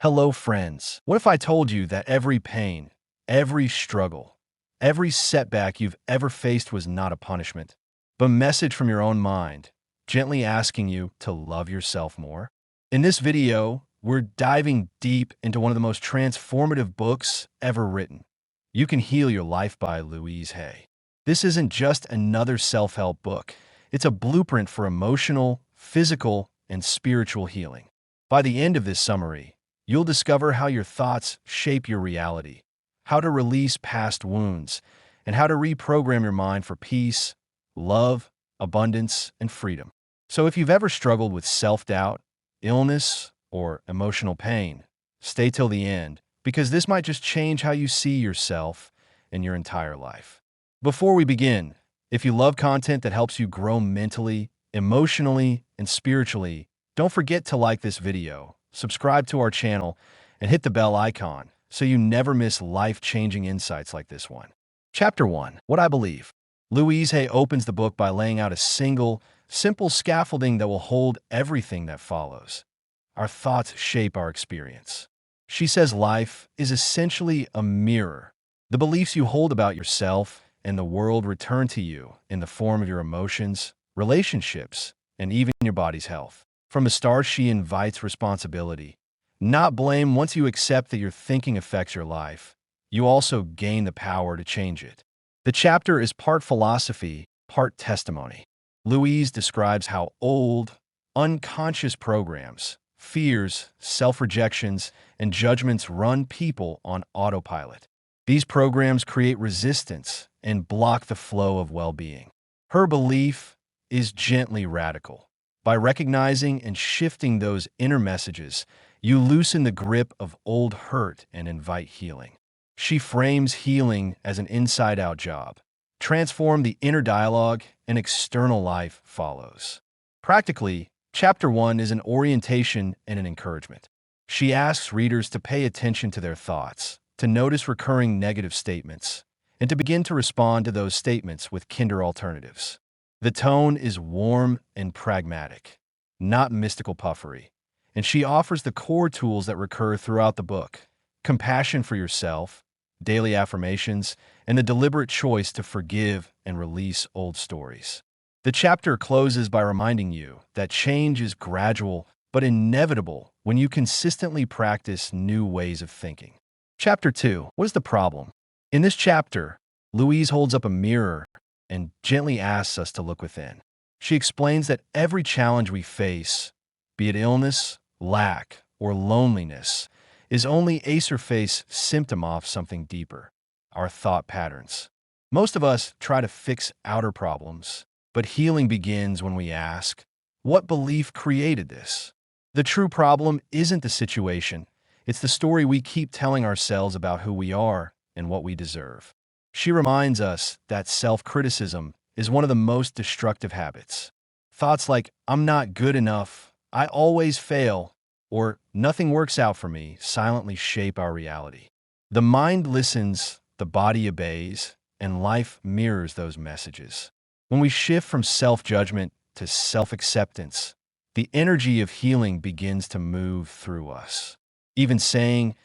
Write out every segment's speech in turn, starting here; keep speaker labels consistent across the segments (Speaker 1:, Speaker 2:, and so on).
Speaker 1: Hello, friends. What if I told you that every pain, every struggle, every setback you've ever faced was not a punishment, but a message from your own mind, gently asking you to love yourself more? In this video, we're diving deep into one of the most transformative books ever written. You Can Heal Your Life by Louise Hay. This isn't just another self-help book. It's a blueprint for emotional, physical, and spiritual healing. By the end of this summary, you'll discover how your thoughts shape your reality, how to release past wounds, and how to reprogram your mind for peace, love, abundance, and freedom. So if you've ever struggled with self-doubt, illness, or emotional pain, stay till the end, because this might just change how you see yourself and your entire life. Before we begin, if you love content that helps you grow mentally, emotionally, and spiritually, don't forget to like this video, subscribe to our channel, and hit the bell icon so you never miss life-changing insights like this one. Chapter 1. What I Believe. Louise Hay opens the book by laying out a simple scaffolding that will hold everything that follows. Our thoughts shape our experience. She says life is essentially a mirror. The beliefs you hold about yourself and the world return to you in the form of your emotions, relationships, and even your body's health. From the start, she invites responsibility, not blame. Once you accept that your thinking affects your life, you also gain the power to change it. The chapter is part philosophy, part testimony. Louise describes how old, unconscious programs, fears, self-rejections, and judgments run people on autopilot. These programs create resistance and block the flow of well-being. Her belief is gently radical. By recognizing and shifting those inner messages, you loosen the grip of old hurt and invite healing. She frames healing as an inside-out job. Transform the inner dialogue, and external life follows. Practically, Chapter 1 is an orientation and an encouragement. She asks readers to pay attention to their thoughts, to notice recurring negative statements, and to begin to respond to those statements with kinder alternatives. The tone is warm and pragmatic, not mystical puffery, and she offers the core tools that recur throughout the book: compassion for yourself, daily affirmations, and the deliberate choice to forgive and release old stories. The chapter closes by reminding you that change is gradual but inevitable when you consistently practice new ways of thinking. Chapter 2. What is the problem? In this chapter, Louise holds up a mirror and gently asks us to look within. She explains that every challenge we face, be it illness, lack, or loneliness, is only a surface symptom of something deeper: our thought patterns. Most of us try to fix outer problems, but healing begins when we ask, what belief created this? The true problem isn't the situation, it's the story we keep telling ourselves about who we are and what we deserve. She reminds us that self-criticism is one of the most destructive habits. Thoughts like, I'm not good enough, I always fail, or nothing works out for me silently shape our reality. The mind listens, the body obeys, and life mirrors those messages. When we shift from self-judgment to self-acceptance, the energy of healing begins to move through us. Even saying,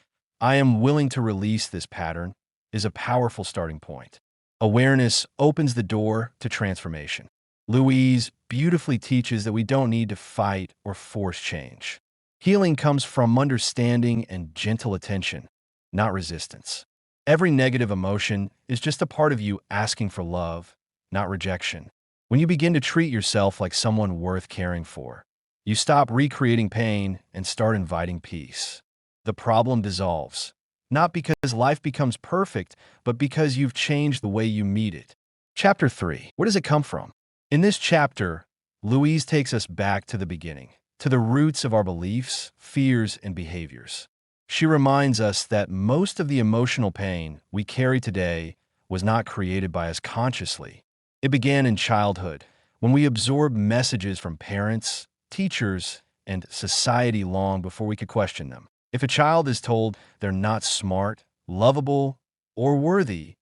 Speaker 1: I am willing to release this pattern, is a powerful starting point. Awareness opens the door to transformation. Louise beautifully teaches that we don't need to fight or force change. Healing comes from understanding and gentle attention, not resistance. Every negative emotion is just a part of you asking for love, not rejection. When you begin to treat yourself like someone worth caring for, you stop recreating pain and start inviting peace. The problem dissolves, not because life becomes perfect, but because you've changed the way you meet it. Chapter 3. Where does it come from? In this chapter, Louise takes us back to the beginning, to the roots of our beliefs, fears, and behaviors. She reminds us that most of the emotional pain we carry today was not created by us consciously. It began in childhood, when we absorbed messages from parents, teachers, and society long before we could question them. If a child is told they're not smart, lovable, or worthy,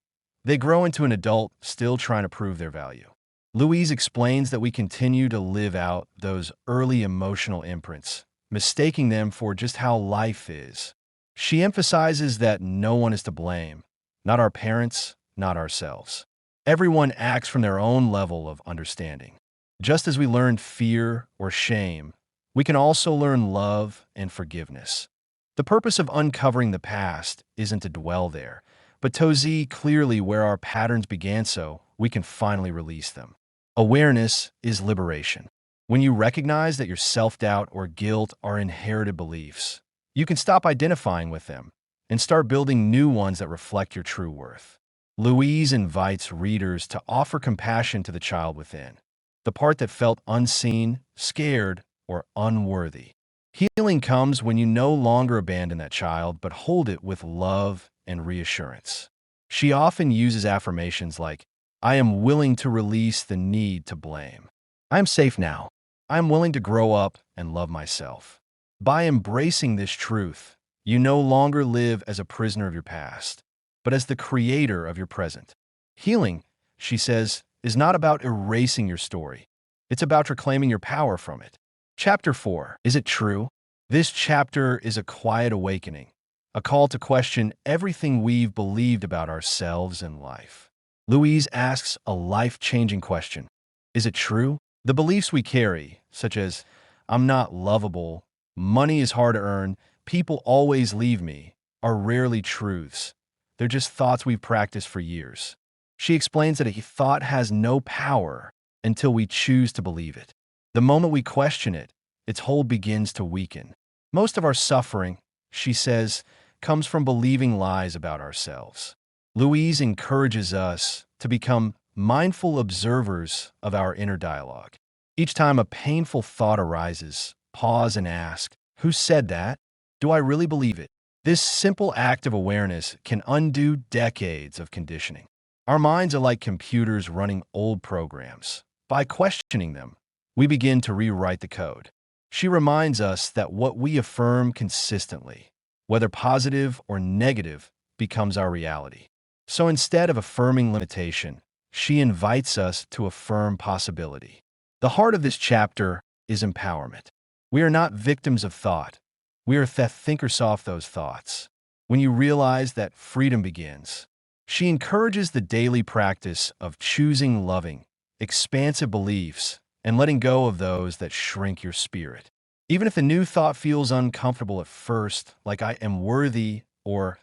Speaker 1: they grow into an adult still trying to prove their value. Louise explains that we continue to live out those early emotional imprints, mistaking them for just how life is. She emphasizes that no one is to blame, not our parents, not ourselves. Everyone acts from their own level of understanding. Just as we learn fear or shame, we can also learn love and forgiveness. The purpose of uncovering the past isn't to dwell there, but to see clearly where our patterns began so we can finally release them. Awareness is liberation. When you recognize that your self-doubt or guilt are inherited beliefs, you can stop identifying with them and start building new ones that reflect your true worth. Louise invites readers to offer compassion to the child within, the part that felt unseen, scared, or unworthy. Healing comes when you no longer abandon that child, but hold it with love and reassurance. She often uses affirmations like, I am willing to release the need to blame. I am safe now. I am willing to grow up and love myself. By embracing this truth, you no longer live as a prisoner of your past, but as the creator of your present. Healing, she says, is not about erasing your story. It's about reclaiming your power from it. Chapter 4. Is it true? This chapter is a quiet awakening, a call to question everything we've believed about ourselves and life. Louise asks a life-changing question. Is it true? The beliefs we carry, such as, I'm not lovable, money is hard to earn, people always leave me, are rarely truths. They're just thoughts we've practiced for years. She explains that a thought has no power until we choose to believe it. The moment we question it, its hold begins to weaken. Most of our suffering, she says, comes from believing lies about ourselves. Louise encourages us to become mindful observers of our inner dialogue. Each time a painful thought arises, pause and ask, who said that? Do I really believe it? This simple act of awareness can undo decades of conditioning. Our minds are like computers running old programs. By questioning them, we begin to rewrite the code. She reminds us that what we affirm consistently, whether positive or negative, becomes our reality. So instead of affirming limitation, she invites us to affirm possibility. The heart of this chapter is empowerment. We are not victims of thought. We are the thinkers of those thoughts. When you realize that freedom begins, she encourages the daily practice of choosing loving, expansive beliefs and letting go of those that shrink your spirit. Even if the new thought feels uncomfortable at first, like I am worthy or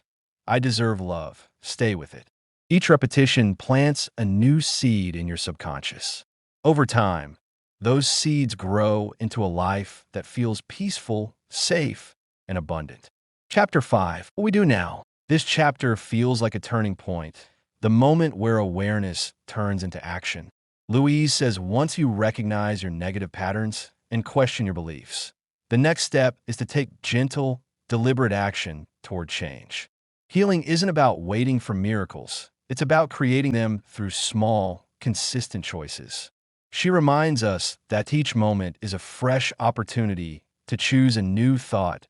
Speaker 1: I deserve love, stay with it. Each repetition plants a new seed in your subconscious. Over time, those seeds grow into a life that feels peaceful, safe, and abundant. Chapter 5. What we do now. This chapter feels like a turning point, the moment where awareness turns into action. Louise says once you recognize your negative patterns and question your beliefs, the next step is to take gentle, deliberate action toward change. Healing isn't about waiting for miracles. It's about creating them through small, consistent choices. She reminds us that each moment is a fresh opportunity to choose a new thought.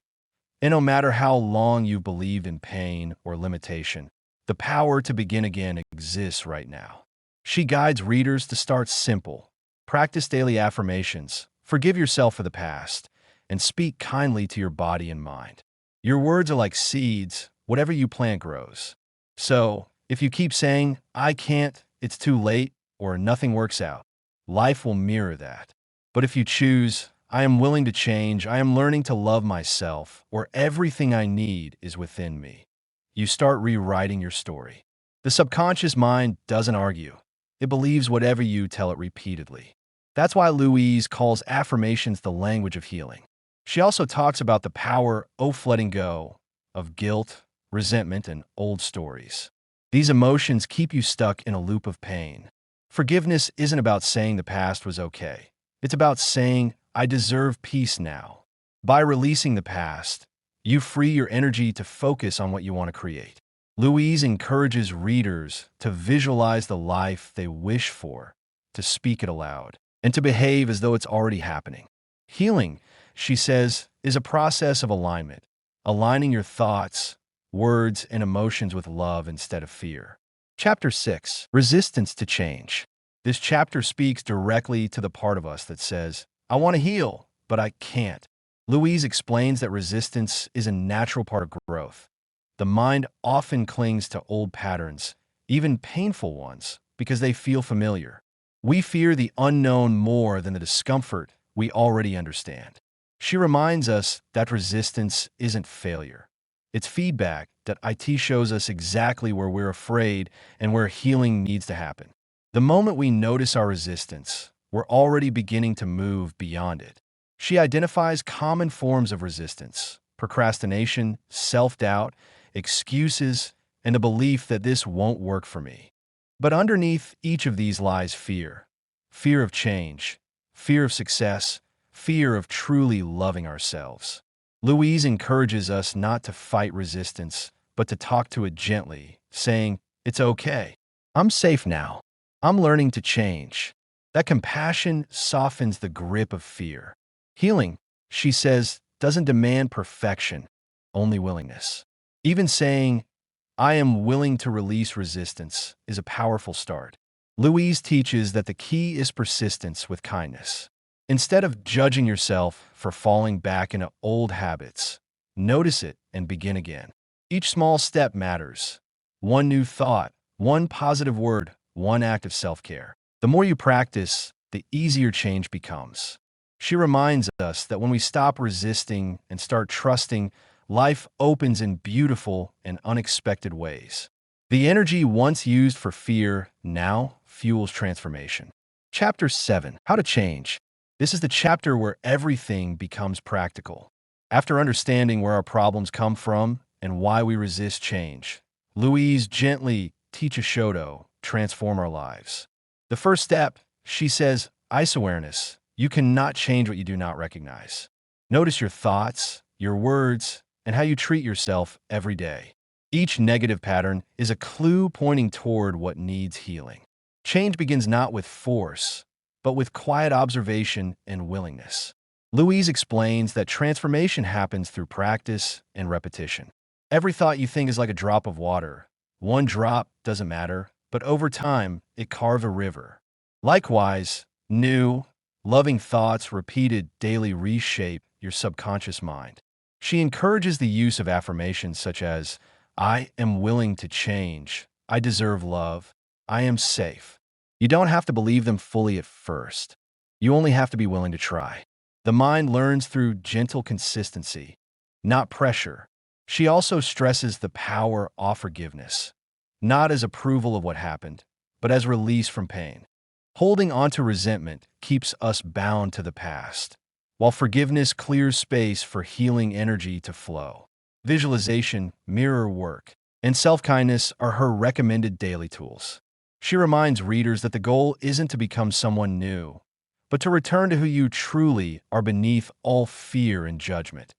Speaker 1: And no matter how long you've believed in pain or limitation, the power to begin again exists right now. She guides readers to start simple. Practice daily affirmations, forgive yourself for the past, and speak kindly to your body and mind. Your words are like seeds. Whatever you plant grows. So, if you keep saying, I can't, it's too late, or nothing works out, life will mirror that. But if you choose, I am willing to change, I am learning to love myself, or everything I need is within me, you start rewriting your story. The subconscious mind doesn't argue. It believes whatever you tell it repeatedly. That's why Louise calls affirmations the language of healing. She also talks about the power of letting go of guilt, resentment, and old stories. These emotions keep you stuck in a loop of pain. Forgiveness isn't about saying the past was okay. It's about saying, I deserve peace now. By releasing the past, you free your energy to focus on what you want to create. Louise encourages readers to visualize the life they wish for, to speak it aloud, and to behave as though it's already happening. Healing, she says, is a process of alignment, aligning your thoughts, words, and emotions with love instead of fear. Chapter 6. Resistance to change. This chapter speaks directly to the part of us that says, I want to heal, but I can't. Louise explains that resistance is a natural part of growth. The mind often clings to old patterns, even painful ones, because they feel familiar. We fear the unknown more than the discomfort we already understand. She reminds us that resistance isn't failure. It's feedback that IT shows us exactly where we're afraid and where healing needs to happen. The moment we notice our resistance, we're already beginning to move beyond it. She identifies common forms of resistance: procrastination, self-doubt, excuses, and a belief that this won't work for me. But underneath each of these lies fear. Fear of change, fear of success, fear of truly loving ourselves. Louise encourages us not to fight resistance, but to talk to it gently, saying, "It's okay. I'm safe now. I'm learning to change." That compassion softens the grip of fear. Healing, she says, doesn't demand perfection, only willingness. Even saying, "I am willing to release resistance," is a powerful start. Louise teaches that the key is persistence with kindness. Instead of judging yourself for falling back into old habits, notice it and begin again. Each small step matters. One new thought, one positive word, one act of self-care. The more you practice, the easier change becomes. She reminds us that when we stop resisting and start trusting, life opens in beautiful and unexpected ways. The energy once used for fear now fuels transformation. Chapter 7: How to Change. This is the chapter where everything becomes practical. After understanding where our problems come from and why we resist change, Louise gently teaches Shoto transform our lives. The first step, she says, ice awareness. You cannot change what you do not recognize. Notice your thoughts, your words, and how you treat yourself every day. Each negative pattern is a clue pointing toward what needs healing. Change begins not with force, but with quiet observation and willingness. Louise explains that transformation happens through practice and repetition. Every thought you think is like a drop of water. One drop doesn't matter, but over time, it carves a river. Likewise, new, loving thoughts repeated daily reshape your subconscious mind. She encourages the use of affirmations such as, "I am willing to change. I deserve love. I am safe." You don't have to believe them fully at first. You only have to be willing to try. The mind learns through gentle consistency, not pressure. She also stresses the power of forgiveness, not as approval of what happened, but as release from pain. Holding onto resentment keeps us bound to the past, while forgiveness clears space for healing energy to flow. Visualization, mirror work, and self-kindness are her recommended daily tools. She reminds readers that the goal isn't to become someone new, but to return to who you truly are beneath all fear and judgment,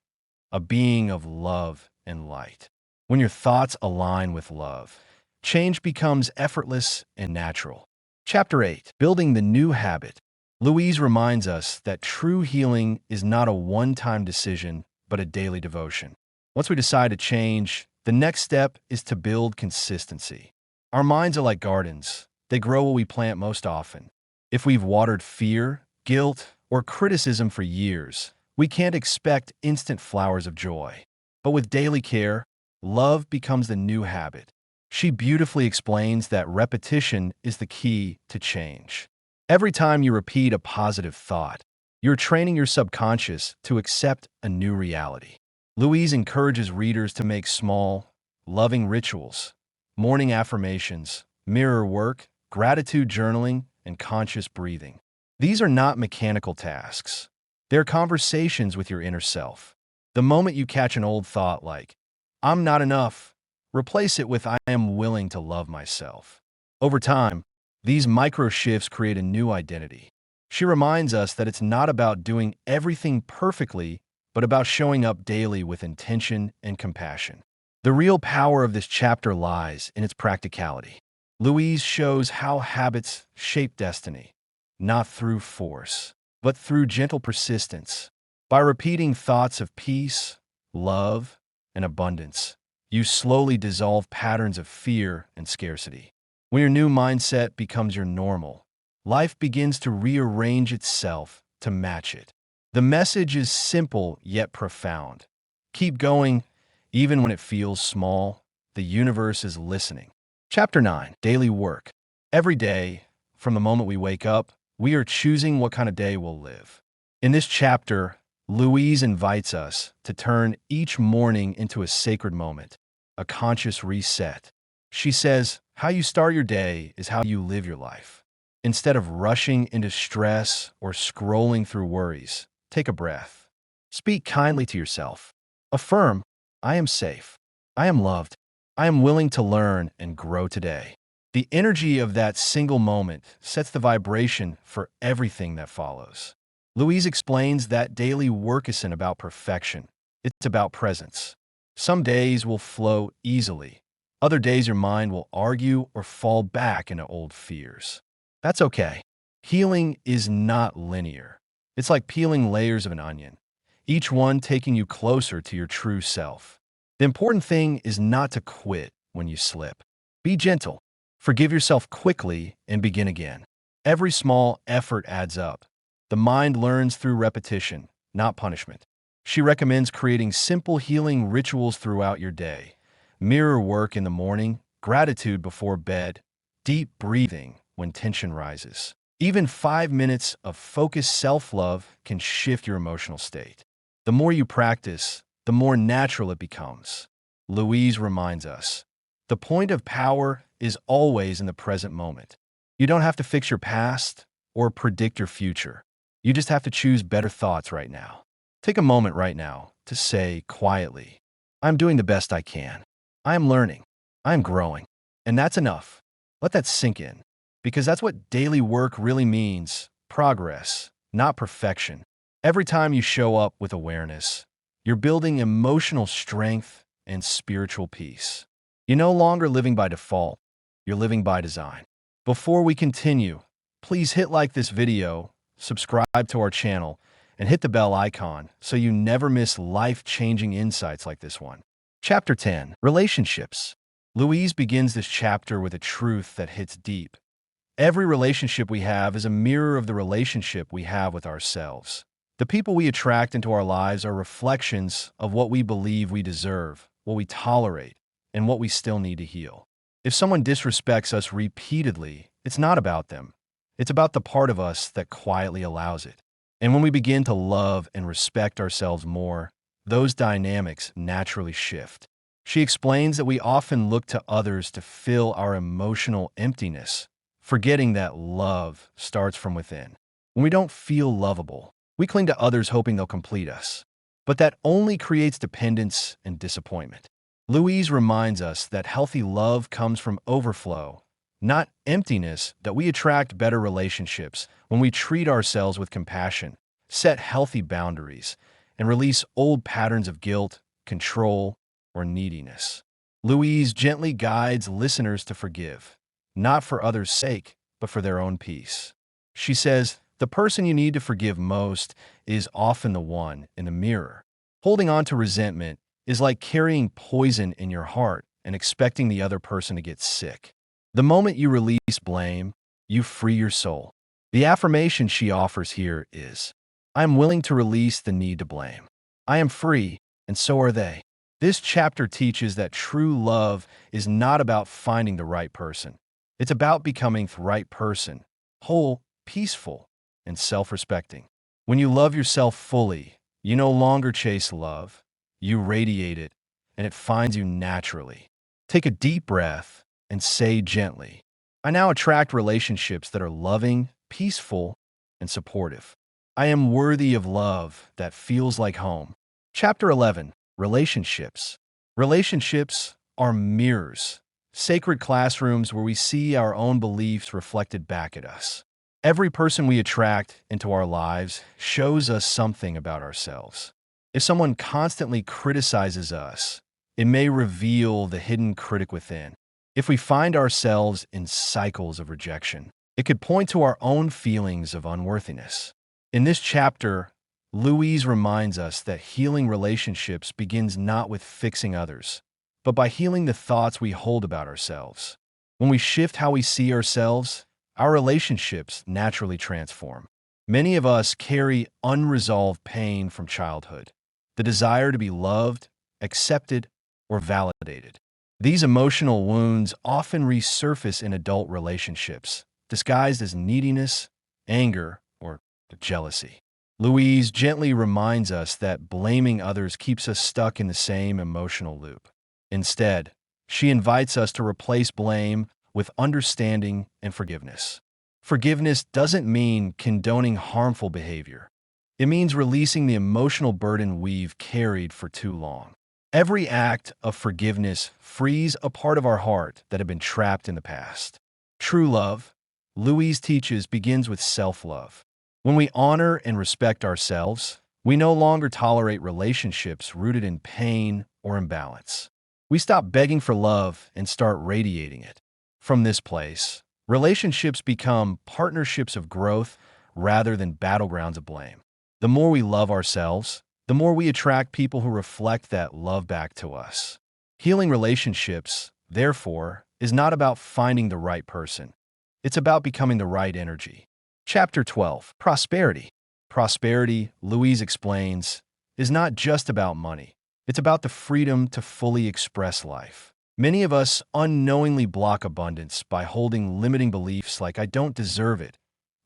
Speaker 1: a being of love and light. When your thoughts align with love, change becomes effortless and natural. Chapter 8: Building the New Habit. Louise reminds us that true healing is not a one-time decision, but a daily devotion. Once we decide to change, the next step is to build consistency. Our minds are like gardens. They grow what we plant most often. If we've watered fear, guilt, or criticism for years, we can't expect instant flowers of joy. But with daily care, love becomes the new habit. She beautifully explains that repetition is the key to change. Every time you repeat a positive thought, you're training your subconscious to accept a new reality. Louise encourages readers to make small, loving rituals: morning affirmations, mirror work, gratitude journaling, and conscious breathing. These are not mechanical tasks. They're conversations with your inner self. The moment you catch an old thought like, "I'm not enough," replace it with, "I am willing to love myself." Over time, these micro shifts create a new identity. She reminds us that it's not about doing everything perfectly, but about showing up daily with intention and compassion. The real power of this chapter lies in its practicality. Louise shows how habits shape destiny, not through force, but through gentle persistence. By repeating thoughts of peace, love, and abundance, you slowly dissolve patterns of fear and scarcity. When your new mindset becomes your normal, life begins to rearrange itself to match it. The message is simple yet profound. Keep going, even when it feels small. The universe is listening. Chapter 9, Daily Work. Every day, from the moment we wake up, we are choosing what kind of day we'll live. In this chapter, Louise invites us to turn each morning into a sacred moment, a conscious reset. She says, how you start your day is how you live your life. Instead of rushing into stress or scrolling through worries, take a breath. Speak kindly to yourself. Affirm, I am safe. I am loved. I am willing to learn and grow today. The energy of that single moment sets the vibration for everything that follows. Louise explains that daily work isn't about perfection. It's about presence. Some days will flow easily. Other days your mind will argue or fall back into old fears. That's okay. Healing is not linear. It's like peeling layers of an onion, each one taking you closer to your true self. The important thing is not to quit when you slip. Be gentle. Forgive yourself quickly and begin again. Every small effort adds up. The mind learns through repetition, not punishment. She recommends creating simple healing rituals throughout your day. Mirror work in the morning, gratitude before bed, deep breathing when tension rises. Even 5 minutes of focused self-love can shift your emotional state. The more you practice, the more natural it becomes. Louise reminds us, the point of power is always in the present moment. You don't have to fix your past or predict your future. You just have to choose better thoughts right now. Take a moment right now to say quietly, I'm doing the best I can. I am learning. I am growing. And that's enough. Let that sink in. Because that's what daily work really means, progress, not perfection. Every time you show up with awareness, you're building emotional strength and spiritual peace. You're no longer living by default, you're living by design. Before we continue, please hit like this video, subscribe to our channel, and hit the bell icon so you never miss life-changing insights like this one. Chapter 10, Relationships. Louise begins this chapter with a truth that hits deep. Every relationship we have is a mirror of the relationship we have with ourselves. The people we attract into our lives are reflections of what we believe we deserve, what we tolerate, and what we still need to heal. If someone disrespects us repeatedly, it's not about them. It's about the part of us that quietly allows it. And when we begin to love and respect ourselves more, those dynamics naturally shift. She explains that we often look to others to fill our emotional emptiness, forgetting that love starts from within. When we don't feel lovable, we cling to others hoping they'll complete us. But that only creates dependence and disappointment. Louise reminds us that healthy love comes from overflow, not emptiness, that we attract better relationships when we treat ourselves with compassion, set healthy boundaries, and release old patterns of guilt, control, or neediness. Louise gently guides listeners to forgive, not for others' sake, but for their own peace. She says, the person you need to forgive most is often the one in the mirror. Holding on to resentment is like carrying poison in your heart and expecting the other person to get sick. The moment you release blame, you free your soul. The affirmation she offers here is, I am willing to release the need to blame. I am free, and so are they. This chapter teaches that true love is not about finding the right person. It's about becoming the right person, whole, peaceful, and self-respecting. When you love yourself fully, you no longer chase love. You radiate it, and it finds you naturally. Take a deep breath and say gently, I now attract relationships that are loving, peaceful, and supportive. I am worthy of love that feels like home. Chapter 11, Relationships. Relationships are mirrors, sacred classrooms where we see our own beliefs reflected back at us. Every person we attract into our lives shows us something about ourselves. If someone constantly criticizes us, it may reveal the hidden critic within. If we find ourselves in cycles of rejection, it could point to our own feelings of unworthiness. In this chapter, Louise reminds us that healing relationships begins not with fixing others, but by healing the thoughts we hold about ourselves. When we shift how we see ourselves, our relationships naturally transform. Many of us carry unresolved pain from childhood, the desire to be loved, accepted, or validated. These emotional wounds often resurface in adult relationships, disguised as neediness, anger, or jealousy. Louise gently reminds us that blaming others keeps us stuck in the same emotional loop. Instead, she invites us to replace blame with understanding and forgiveness. Forgiveness doesn't mean condoning harmful behavior. It means releasing the emotional burden we've carried for too long. Every act of forgiveness frees a part of our heart that had been trapped in the past. True love, Louise teaches, begins with self-love. When we honor and respect ourselves, we no longer tolerate relationships rooted in pain or imbalance. We stop begging for love and start radiating it. From this place, relationships become partnerships of growth rather than battlegrounds of blame. The more we love ourselves, the more we attract people who reflect that love back to us. Healing relationships, therefore, is not about finding the right person. It's about becoming the right energy. Chapter 12, Prosperity. Prosperity, Louise explains, is not just about money. It's about the freedom to fully express life. Many of us unknowingly block abundance by holding limiting beliefs like "I don't deserve it"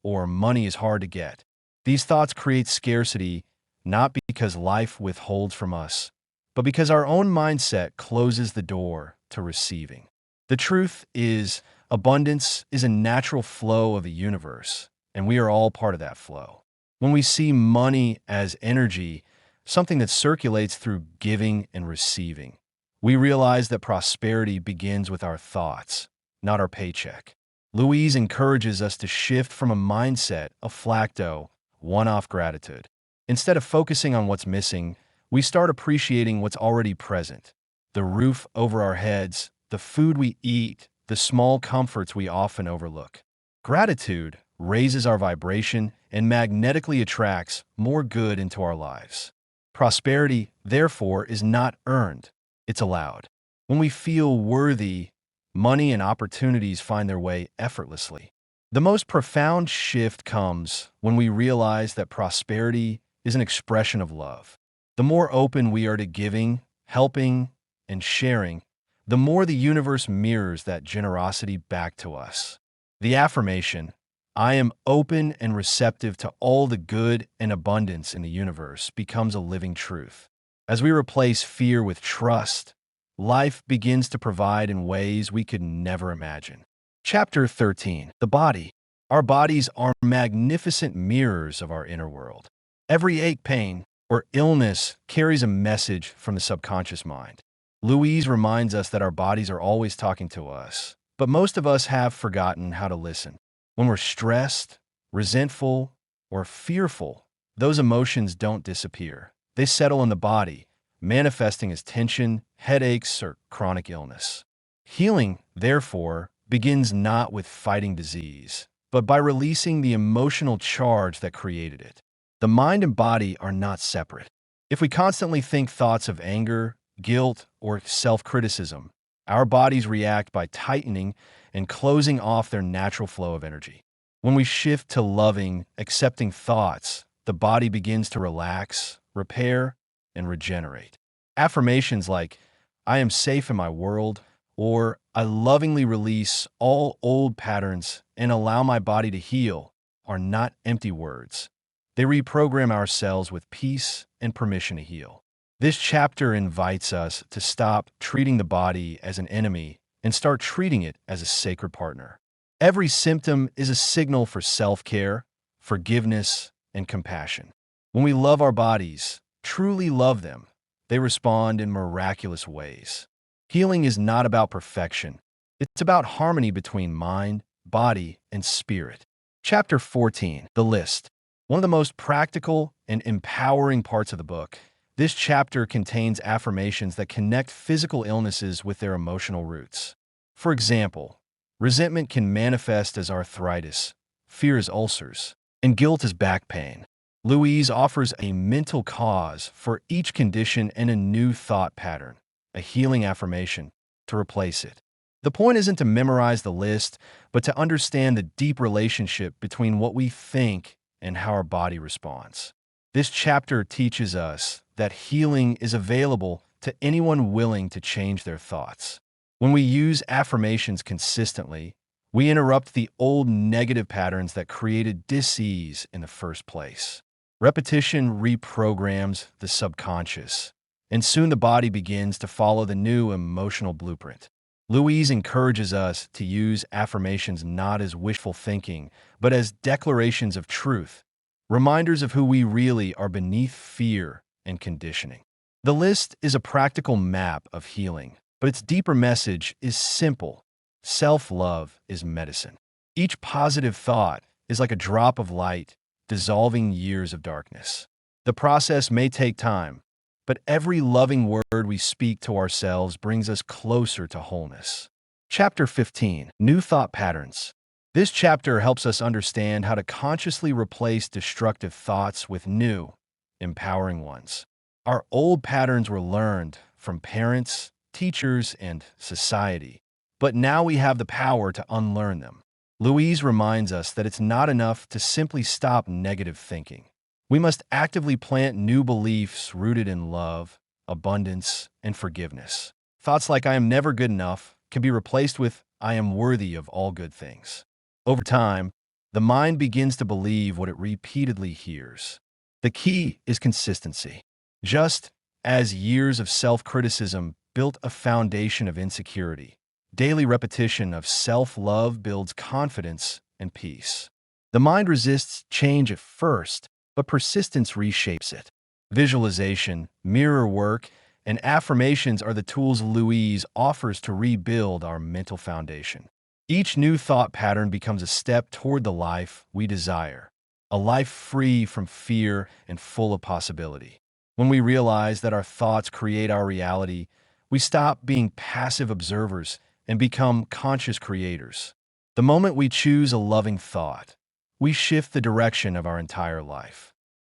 Speaker 1: or "money is hard to get." These thoughts create scarcity not because life withholds from us, but because our own mindset closes the door to receiving. The truth is, abundance is a natural flow of the universe, and we are all part of that flow. When we see money as energy, something that circulates through giving and receiving, we realize that prosperity begins with our thoughts, not our paycheck. Louise encourages us to shift from a mindset of flacto, one-off gratitude. Instead of focusing on what's missing, we start appreciating what's already present: the roof over our heads, the food we eat, the small comforts we often overlook. Gratitude raises our vibration and magnetically attracts more good into our lives. Prosperity, therefore, is not earned, it's allowed. When we feel worthy, money and opportunities find their way effortlessly. The most profound shift comes when we realize that prosperity is an expression of love. The more open we are to giving, helping, and sharing, the more the universe mirrors that generosity back to us. The affirmation, "I am open and receptive to all the good and abundance in the universe," becomes a living truth. As we replace fear with trust, life begins to provide in ways we could never imagine. Chapter 13, The Body. Our bodies are magnificent mirrors of our inner world. Every ache, pain, or illness carries a message from the subconscious mind. Louise reminds us that our bodies are always talking to us, but most of us have forgotten how to listen. When we're stressed, resentful, or fearful, those emotions don't disappear. They settle in the body, manifesting as tension, headaches, or chronic illness. Healing, therefore, begins not with fighting disease, but by releasing the emotional charge that created it. The mind and body are not separate. If we constantly think thoughts of anger, guilt, or self-criticism, our bodies react by tightening and closing off their natural flow of energy. When we shift to loving, accepting thoughts, the body begins to relax, repair, and regenerate. Affirmations like, "I am safe in my world," or "I lovingly release all old patterns and allow my body to heal," are not empty words. They reprogram ourselves with peace and permission to heal. This chapter invites us to stop treating the body as an enemy and start treating it as a sacred partner. Every symptom is a signal for self-care, forgiveness, and compassion. When we love our bodies, truly love them, they respond in miraculous ways. Healing is not about perfection. It's about harmony between mind, body, and spirit. Chapter 14, The List. One of the most practical and empowering parts of the book, this chapter contains affirmations that connect physical illnesses with their emotional roots. For example, resentment can manifest as arthritis, fear as ulcers, and guilt as back pain. Louise offers a mental cause for each condition and a new thought pattern, a healing affirmation, to replace it. The point isn't to memorize the list, but to understand the deep relationship between what we think and how our body responds. This chapter teaches us that healing is available to anyone willing to change their thoughts. When we use affirmations consistently, we interrupt the old negative patterns that created dis-ease in the first place. Repetition reprograms the subconscious, and soon the body begins to follow the new emotional blueprint. Louise encourages us to use affirmations not as wishful thinking, but as declarations of truth, reminders of who we really are beneath fear and conditioning. The list is a practical map of healing, but its deeper message is simple. Self-love is medicine. Each positive thought is like a drop of light, dissolving years of darkness. The process may take time, but every loving word we speak to ourselves brings us closer to wholeness. Chapter 15. New Thought Patterns. This chapter helps us understand how to consciously replace destructive thoughts with new, empowering ones. Our old patterns were learned from parents, teachers, and society, but now we have the power to unlearn them. Louise reminds us that it's not enough to simply stop negative thinking. We must actively plant new beliefs rooted in love, abundance, and forgiveness. Thoughts like "I am never good enough" can be replaced with "I am worthy of all good things." Over time, the mind begins to believe what it repeatedly hears. The key is consistency. Just as years of self-criticism built a foundation of insecurity, daily repetition of self-love builds confidence and peace. The mind resists change at first, but persistence reshapes it. Visualization, mirror work, and affirmations are the tools Louise offers to rebuild our mental foundation. Each new thought pattern becomes a step toward the life we desire, a life free from fear and full of possibility. When we realize that our thoughts create our reality, we stop being passive observers and become conscious creators. The moment we choose a loving thought, we shift the direction of our entire life.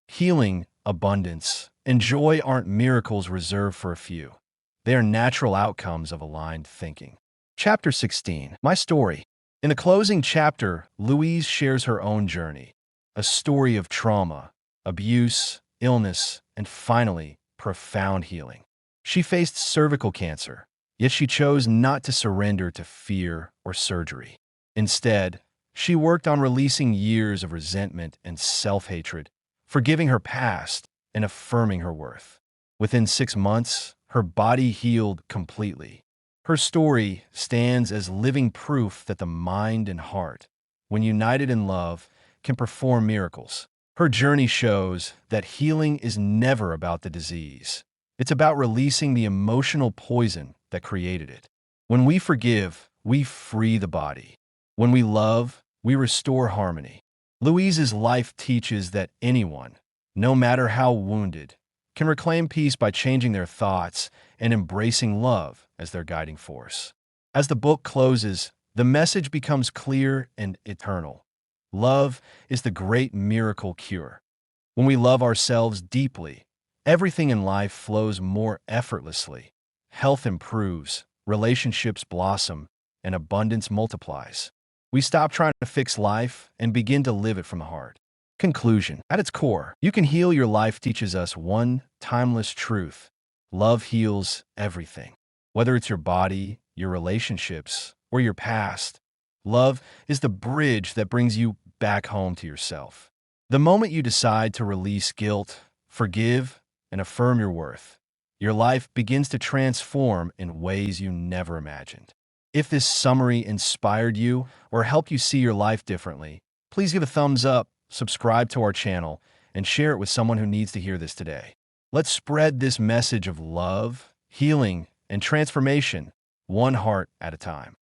Speaker 1: Healing, abundance, and joy aren't miracles reserved for a few. They are natural outcomes of aligned thinking. Chapter 16. My Story. In the closing chapter, Louise shares her own journey, a story of trauma, abuse, illness, and finally, profound healing. She faced cervical cancer, yet she chose not to surrender to fear or surgery. Instead, she worked on releasing years of resentment and self-hatred, forgiving her past and affirming her worth. Within 6 months, her body healed completely. Her story stands as living proof that the mind and heart, when united in love, can perform miracles. Her journey shows that healing is never about the disease. It's about releasing the emotional poison that created it. When we forgive, we free the body. When we love, we restore harmony. Louise's life teaches that anyone, no matter how wounded, can reclaim peace by changing their thoughts and embracing love as their guiding force. As the book closes, the message becomes clear and eternal. Love is the great miracle cure. When we love ourselves deeply, everything in life flows more effortlessly. Health improves, relationships blossom, and abundance multiplies. We stop trying to fix life and begin to live it from the heart. Conclusion. At its core, You Can Heal Your Life teaches us one timeless truth. Love heals everything. Whether it's your body, your relationships, or your past, love is the bridge that brings you back home to yourself. The moment you decide to release guilt, forgive, and affirm your worth, your life begins to transform in ways you never imagined. If this summary inspired you or helped you see your life differently, please give a thumbs up, subscribe to our channel, and share it with someone who needs to hear this today. Let's spread this message of love, healing, and transformation, one heart at a time.